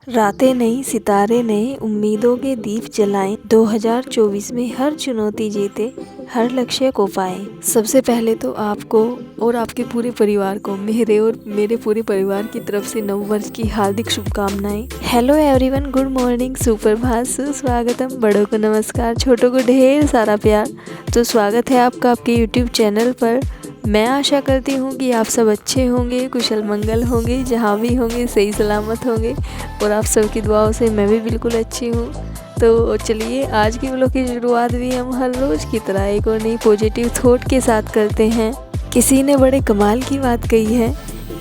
रातें नई, सितारे नए, उम्मीदों के दीप जलाएं। 2024 में हर चुनौती जीते, हर लक्ष्य को पाएं। सबसे पहले तो आपको और आपके पूरे परिवार को मेरे और मेरे पूरे परिवार की तरफ से नववर्ष की हार्दिक शुभकामनाएं। हेलो एवरीवन, गुड मॉर्निंग, सुप्रभात, सुस्वागतम। बड़ों को नमस्कार, छोटों को ढेर सारा प्यार। तो स्वागत है आपका आपके यूट्यूब चैनल पर। मैं आशा करती हूँ कि आप सब अच्छे होंगे, कुशल मंगल होंगे, जहाँ भी होंगे सही सलामत होंगे और आप सबकी दुआओं से मैं भी बिल्कुल अच्छी हूँ। तो चलिए आज की व्लॉग की शुरुआत भी हम हर रोज़ की तरह एक और नई पॉजिटिव थॉट के साथ करते हैं। किसी ने बड़े कमाल की बात कही है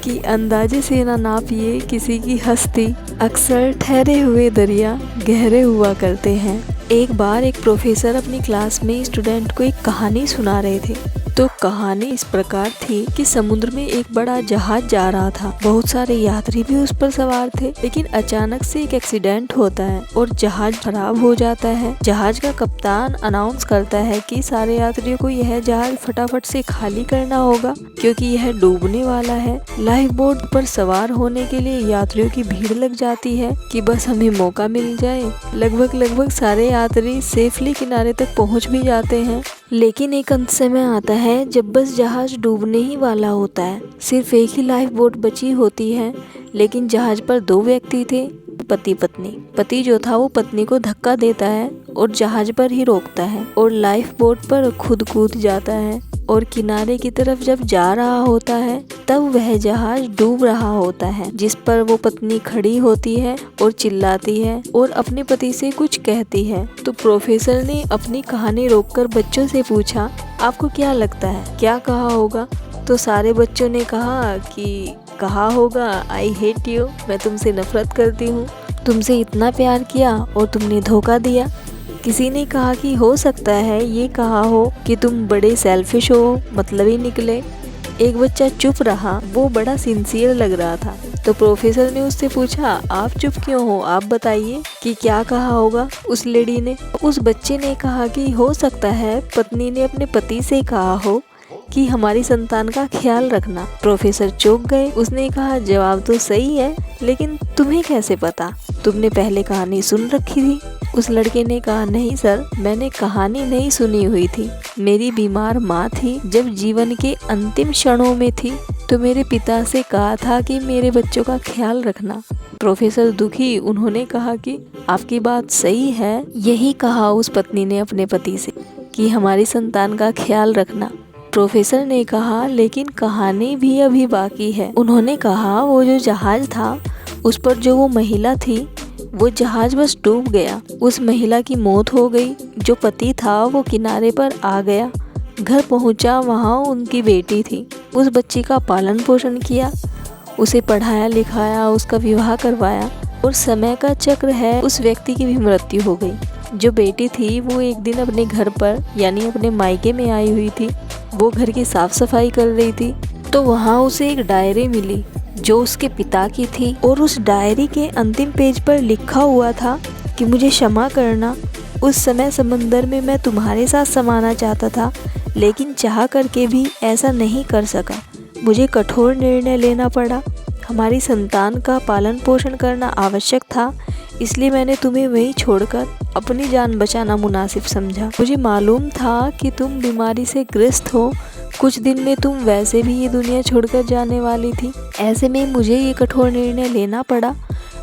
कि अंदाजे से ना नापिए किसी की हस्ती, अक्सर ठहरे हुए दरिया गहरे हुआ करते हैं। एक बार एक प्रोफेसर अपनी क्लास में स्टूडेंट को एक कहानी सुना रहे थे। तो कहानी इस प्रकार थी कि समुद्र में एक बड़ा जहाज जा रहा था। बहुत सारे यात्री भी उस पर सवार थे, लेकिन अचानक से एक एक्सीडेंट होता है और जहाज खराब हो जाता है। जहाज का कप्तान अनाउंस करता है कि सारे यात्रियों को यह जहाज फटाफट से खाली करना होगा क्योंकि यह डूबने वाला है। लाइफ बोट पर सवार होने के लिए यात्रियों की भीड़ लग जाती है कि बस हमें मौका मिल जाए। लगभग सारे यात्री सेफली किनारे तक पहुंच भी जाते हैं, लेकिन एक अंत समय आता है जब बस जहाज डूबने ही वाला होता है। सिर्फ एक ही लाइफ बोट बची होती है, लेकिन जहाज पर दो व्यक्ति थे, पति पत्नी। पति जो था वो पत्नी को धक्का देता है और जहाज पर ही रोकता है और लाइफ बोट पर खुद कूद जाता है और किनारे की तरफ जब जा रहा होता है तब वह जहाज डूब रहा होता है, जिस पर वो पत्नी खड़ी होती है और चिल्लाती है और अपने पति से कुछ कहती है। तो प्रोफेसर ने अपनी कहानी रोककर बच्चों से पूछा, आपको क्या लगता है क्या कहा होगा? तो सारे बच्चों ने कहा होगा, आई हेट यू, मैं तुमसे नफरत करती हूँ, तुमसे इतना प्यार किया और तुमने धोखा दिया। किसी ने कहा कि हो सकता है ये कहा हो कि तुम बड़े सेल्फिश हो, मतलबी निकले। एक बच्चा चुप रहा, वो बड़ा सिंसियर लग रहा था। तो प्रोफेसर ने उससे पूछा, आप चुप क्यों हो, आप बताइए कि क्या कहा होगा उस लेडी ने। उस बच्चे ने कहा कि हो सकता है पत्नी ने अपने पति से कहा हो कि हमारी संतान का ख्याल रखना। प्रोफेसर चौंक गए। उसने कहा, जवाब तो सही है, लेकिन तुम्हें कैसे पता? तुमने पहले कहानी सुन रखी थी? उस लड़के ने कहा, नहीं सर, मैंने कहानी नहीं सुनी हुई थी। मेरी बीमार माँ थी, जब जीवन के अंतिम क्षणों में थी तो मेरे पिता से कहा था कि मेरे बच्चों का ख्याल रखना। प्रोफेसर दुखी, उन्होंने कहा कि आपकी बात सही है। यही कहा उस पत्नी ने अपने पति से कि हमारी संतान का ख्याल रखना। प्रोफेसर ने कहा, लेकिन कहानी भी अभी बाकी है। उन्होंने कहा, वो जो जहाज था उस पर जो वो महिला थी, वो जहाज बस डूब गया, उस महिला की मौत हो गई। जो पति था वो किनारे पर आ गया, घर पहुंचा, वहाँ उनकी बेटी थी। उस बच्ची का पालन पोषण किया, उसे पढ़ाया लिखाया, उसका विवाह करवाया और समय का चक्र है, उस व्यक्ति की भी मृत्यु हो गई। जो बेटी थी वो एक दिन अपने घर पर यानी अपने मायके में आई हुई थी। वो घर की साफ सफाई कर रही थी तो वहाँ उसे एक डायरी मिली जो उसके पिता की थी और उस डायरी के अंतिम पेज पर लिखा हुआ था कि मुझे क्षमा करना, उस समय समंदर में मैं तुम्हारे साथ समाना चाहता था, लेकिन चाह करके भी ऐसा नहीं कर सका। मुझे कठोर निर्णय लेना पड़ा, हमारी संतान का पालन पोषण करना आवश्यक था, इसलिए मैंने तुम्हें वहीं छोड़कर अपनी जान बचाना मुनासिब समझा। मुझे मालूम था कि तुम बीमारी से ग्रस्त हो, कुछ दिन में तुम वैसे भी ये दुनिया छोड़कर जाने वाली थी। ऐसे में मुझे ये कठोर निर्णय लेना पड़ा,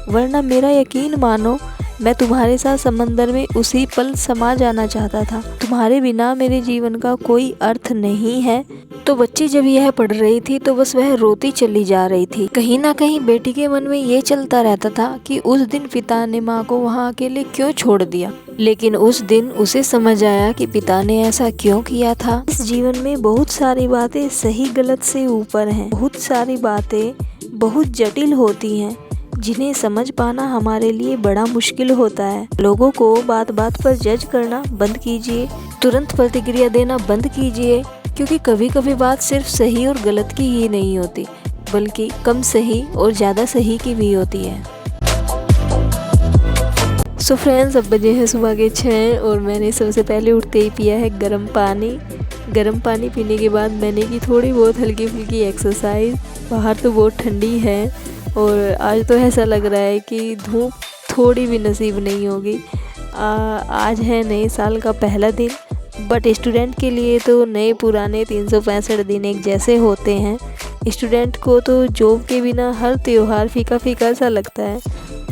वरना मेरा यकीन मानो मैं तुम्हारे साथ समंदर में उसी पल समा जाना चाहता था। तुम्हारे बिना मेरे जीवन का कोई अर्थ नहीं है। तो बच्ची जब यह पढ़ रही थी तो बस वह रोती चली जा रही थी। कहीं ना कहीं बेटी के मन में ये चलता रहता था कि उस दिन पिता ने माँ को वहाँ अकेले क्यों छोड़ दिया, लेकिन उस दिन उसे समझ आया कि पिता ने ऐसा क्यों किया था। इस जीवन में बहुत सारी बातें सही गलत से ऊपर हैं, बहुत सारी बातें बहुत जटिल होती हैं, जिन्हें समझ पाना हमारे लिए बड़ा मुश्किल होता है। लोगों को बात बात पर जज करना बंद कीजिए, तुरंत प्रतिक्रिया देना बंद कीजिए, क्योंकि कभी कभी बात सिर्फ सही और गलत की ही नहीं होती, बल्कि कम सही और ज़्यादा सही की भी होती है। सो फ्रेंड्स, अब बजे हैं सुबह के 6 और मैंने सबसे पहले उठते ही पिया है गर्म पानी। गर्म पानी पीने के बाद मैंने की थोड़ी बहुत हल्की फुल्की एक्सरसाइज। बाहर तो बहुत ठंडी है और आज तो ऐसा लग रहा है कि धूप थोड़ी भी नसीब नहीं होगी। आज है नए साल का पहला दिन, बट स्टूडेंट के लिए तो नए पुराने 365 दिन एक जैसे होते हैं। स्टूडेंट को तो जॉब के बिना हर त्यौहार फीका फीका सा लगता है।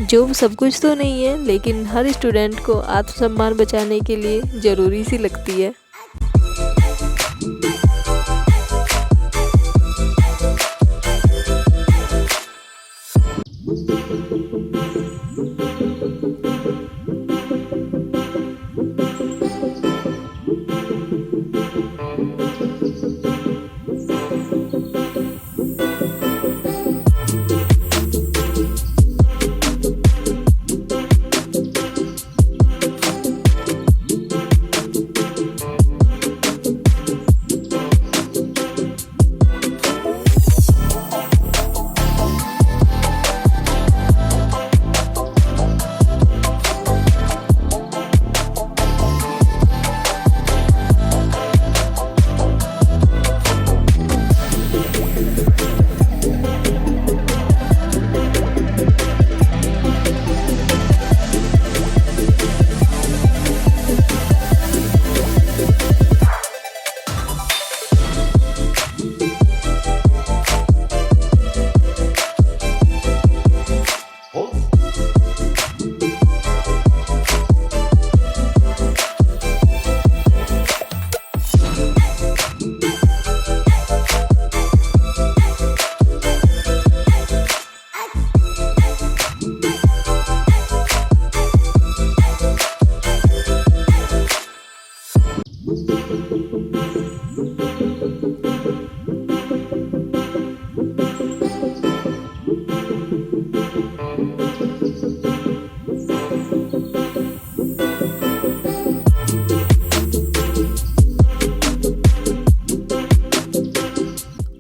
जॉब सब कुछ तो नहीं है, लेकिन हर स्टूडेंट को आत्मसम्मान बचाने के लिए ज़रूरी सी लगती है।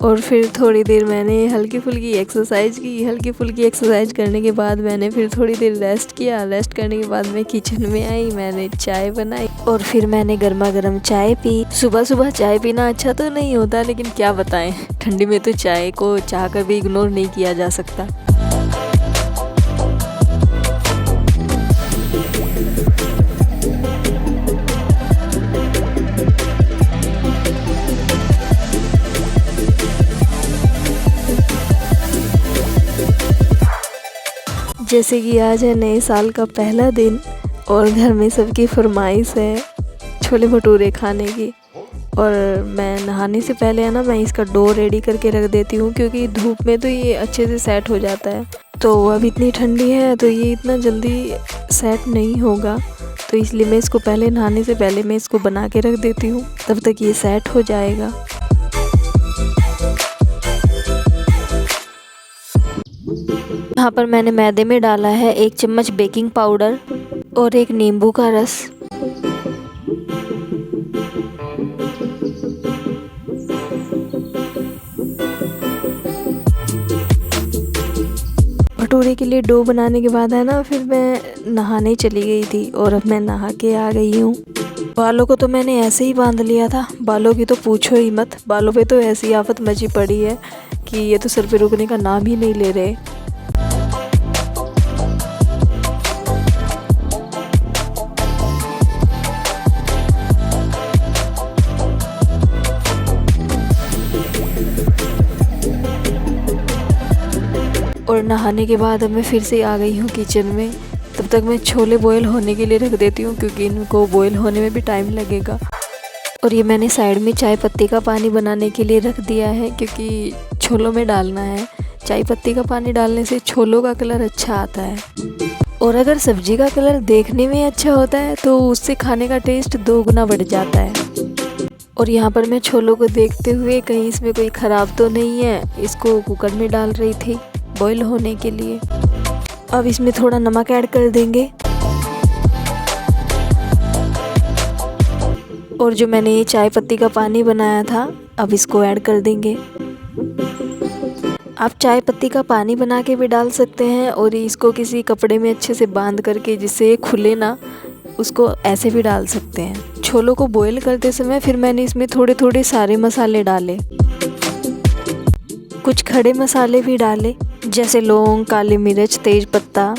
और फिर थोड़ी देर मैंने हल्की फुल्की एक्सरसाइज की। हल्की फुल्की एक्सरसाइज करने के बाद मैंने फिर थोड़ी देर रेस्ट किया। रेस्ट करने के बाद मैं किचन में आई, मैंने चाय बनाई और फिर मैंने गर्मा गर्म चाय पी। सुबह सुबह चाय पीना अच्छा तो नहीं होता, लेकिन क्या बताएं, ठंडी में तो चाय को चाह कर भी इग्नोर नहीं किया जा सकता। जैसे कि आज है नए साल का पहला दिन और घर में सबकी फरमाइश है छोले भटूरे खाने की। और मैं नहाने से पहले है ना, मैं इसका डो रेडी करके रख देती हूँ, क्योंकि धूप में तो ये अच्छे से सेट हो जाता है। तो अब इतनी ठंडी है तो ये इतना जल्दी सेट नहीं होगा, तो इसलिए मैं इसको पहले नहाने से पहले मैं इसको बना के रख देती हूँ, तब तक ये सेट हो जाएगा। यहाँ पर मैंने मैदे में डाला है 1 चम्मच बेकिंग पाउडर और 1 नींबू का रस। भटूरे के लिए डो बनाने के बाद है ना, फिर मैं नहाने चली गई थी और अब मैं नहा के आ गई हूँ। बालों को तो मैंने ऐसे ही बांध लिया था, बालों की तो पूछो ही मत। बालों पे तो ऐसी आफत मची पड़ी है कि ये तो सर पे रुकने का नाम ही नहीं ले रहे। और नहाने के बाद अब मैं फिर से आ गई हूँ किचन में। तब तक मैं छोले बॉयल होने के लिए रख देती हूँ, क्योंकि इनको बॉयल होने में भी टाइम लगेगा। और ये मैंने साइड में चाय पत्ती का पानी बनाने के लिए रख दिया है, क्योंकि छोलों में डालना है। चाय पत्ती का पानी डालने से छोलों का कलर अच्छा आता है, और अगर सब्जी का कलर देखने में अच्छा होता है तो उससे खाने का टेस्ट 2 गुना बढ़ जाता है। और यहाँ पर मैं छोलों को देखते हुए कहीं इसमें कोई ख़राब तो नहीं है, इसको कुकर में डाल रही थी बॉईल होने के लिए। अब इसमें थोड़ा नमक ऐड कर देंगे, और जो मैंने ये चाय पत्ती का पानी बनाया था अब इसको ऐड कर देंगे। आप चाय पत्ती का पानी बना के भी डाल सकते हैं, और इसको किसी कपड़े में अच्छे से बांध करके जिससे ये खुले ना, उसको ऐसे भी डाल सकते हैं। छोलों को बॉईल करते समय फिर मैंने इसमें थोड़े थोड़े सारे मसाले डाले, कुछ खड़े मसाले भी डाले, जैसे लौंग, काली मिर्च, तेज पत्ता।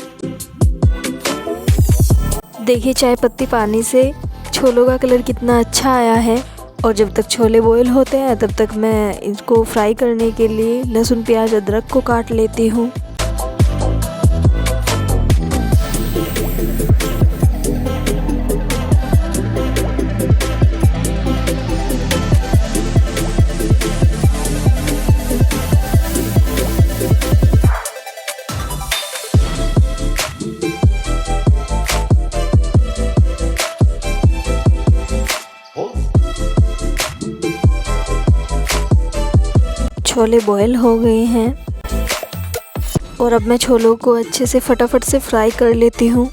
देखिए चाय पत्ती पानी से छोलों का कलर कितना अच्छा आया है। और जब तक छोले बॉईल होते हैं तब तक मैं इसको फ्राई करने के लिए लहसुन, प्याज, अदरक को काट लेती हूँ। छोले बॉईल हो गए हैं और अब मैं छोलों को अच्छे से फटाफट से फ्राई कर लेती हूँ।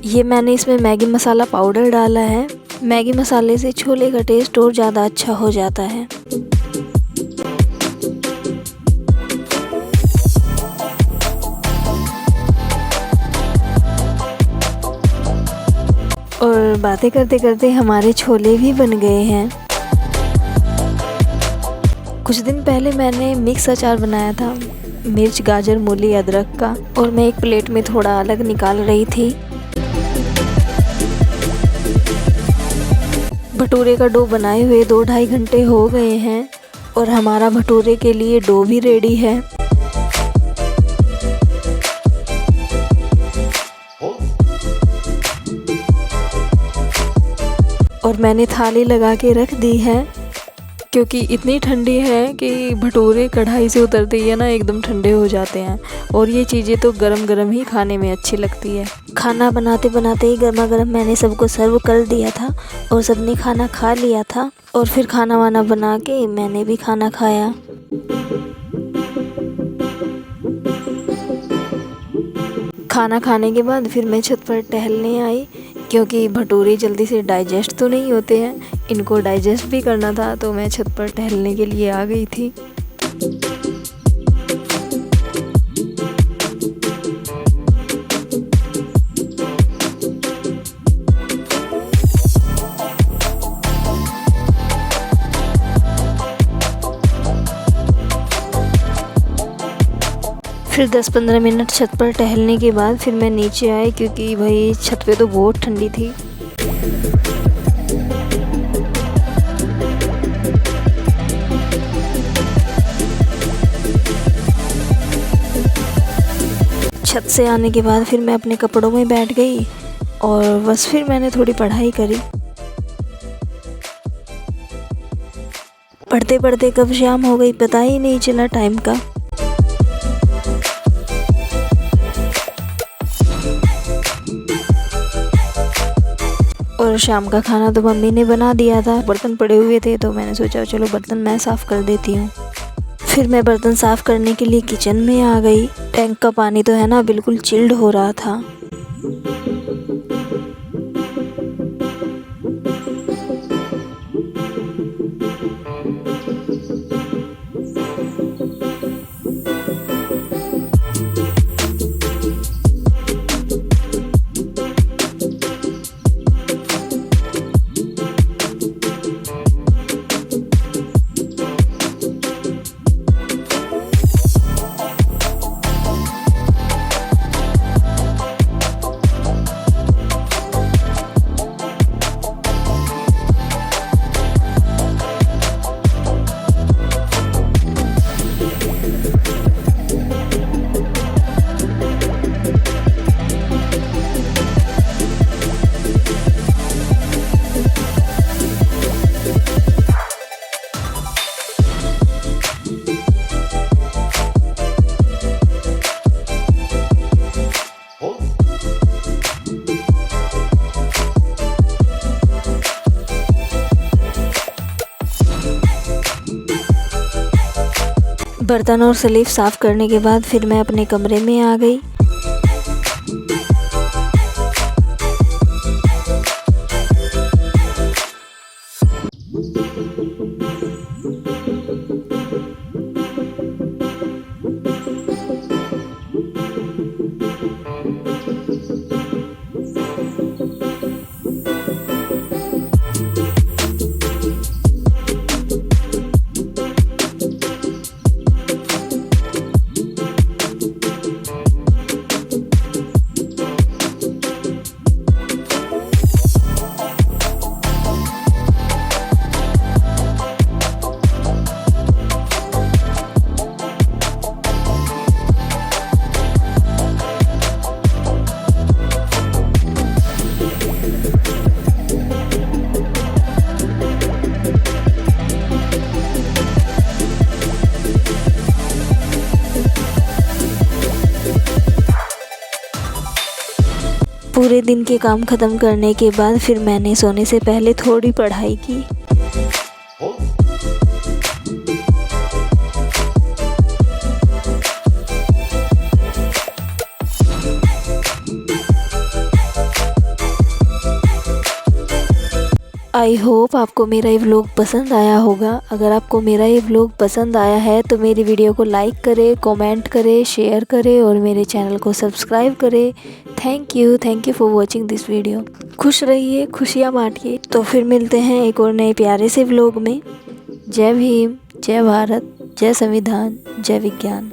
ये मैंने इसमें मैगी मसाला पाउडर डाला है। मैगी मसाले से छोले का टेस्ट और ज़्यादा अच्छा हो जाता है। और बातें करते करते हमारे छोले भी बन गए हैं। कुछ दिन पहले मैंने मिक्स अचार बनाया था, मिर्च, गाजर, मूली, अदरक का, और मैं एक प्लेट में थोड़ा अलग निकाल रही थी। भटूरे का डो बनाए हुए 2-2.5 घंटे हो गए हैं और हमारा भटूरे के लिए डो भी रेडी है। और मैंने थाली लगा के रख दी है क्योंकि इतनी ठंडी है कि भटूरे कढ़ाई से उतरते ही है ना एकदम ठंडे हो जाते हैं। और ये चीज़ें तो गरम गरम ही खाने में अच्छी लगती है। खाना बनाते बनाते ही गर्मा गर्म मैंने सबको सर्व कर दिया था और सबने खाना खा लिया था। और फिर खाना वाना बना के मैंने भी खाना खाया। खाना खाने के बाद फिर मैं छत पर टहलने आई क्योंकि भटूरे जल्दी से डाइजेस्ट तो नहीं होते हैं, इनको डाइजेस्ट भी करना था, तो मैं छत पर टहलने के लिए आ गई थी। फिर 10-15 मिनट छत पर टहलने के बाद फिर मैं नीचे आई क्योंकि भाई छत पे तो बहुत ठंडी थी। छत से आने के बाद फिर मैं अपने कपड़ों में बैठ गई और बस फिर मैंने थोड़ी पढ़ाई करी। पढ़ते पढ़ते कब शाम हो गई पता ही नहीं चला टाइम का। और शाम का खाना तो मम्मी ने बना दिया था। बर्तन पड़े हुए थे तो मैंने सोचा चलो बर्तन मैं साफ़ कर देती हूँ। फिर मैं बर्तन साफ़ करने के लिए किचन में आ गई। टैंक का पानी तो है ना बिल्कुल चिल्ड हो रहा था। बर्तन और स्लीव साफ़ करने के बाद फिर मैं अपने कमरे में आ गई। पूरे दिन के काम ख़त्म करने के बाद फिर मैंने सोने से पहले थोड़ी पढ़ाई की। आई होप आपको मेरा ये व्लॉग पसंद आया होगा। अगर आपको मेरा ये व्लॉग पसंद आया है तो मेरी वीडियो को लाइक करें, कमेंट करें, शेयर करें और मेरे चैनल को सब्सक्राइब करें। Thank you for watching this video. खुश रहिए, खुशियाँ बांटिए। तो फिर मिलते हैं एक और नए प्यारे से व्लॉग में। जय भीम, जय भारत, जय संविधान, जय विज्ञान।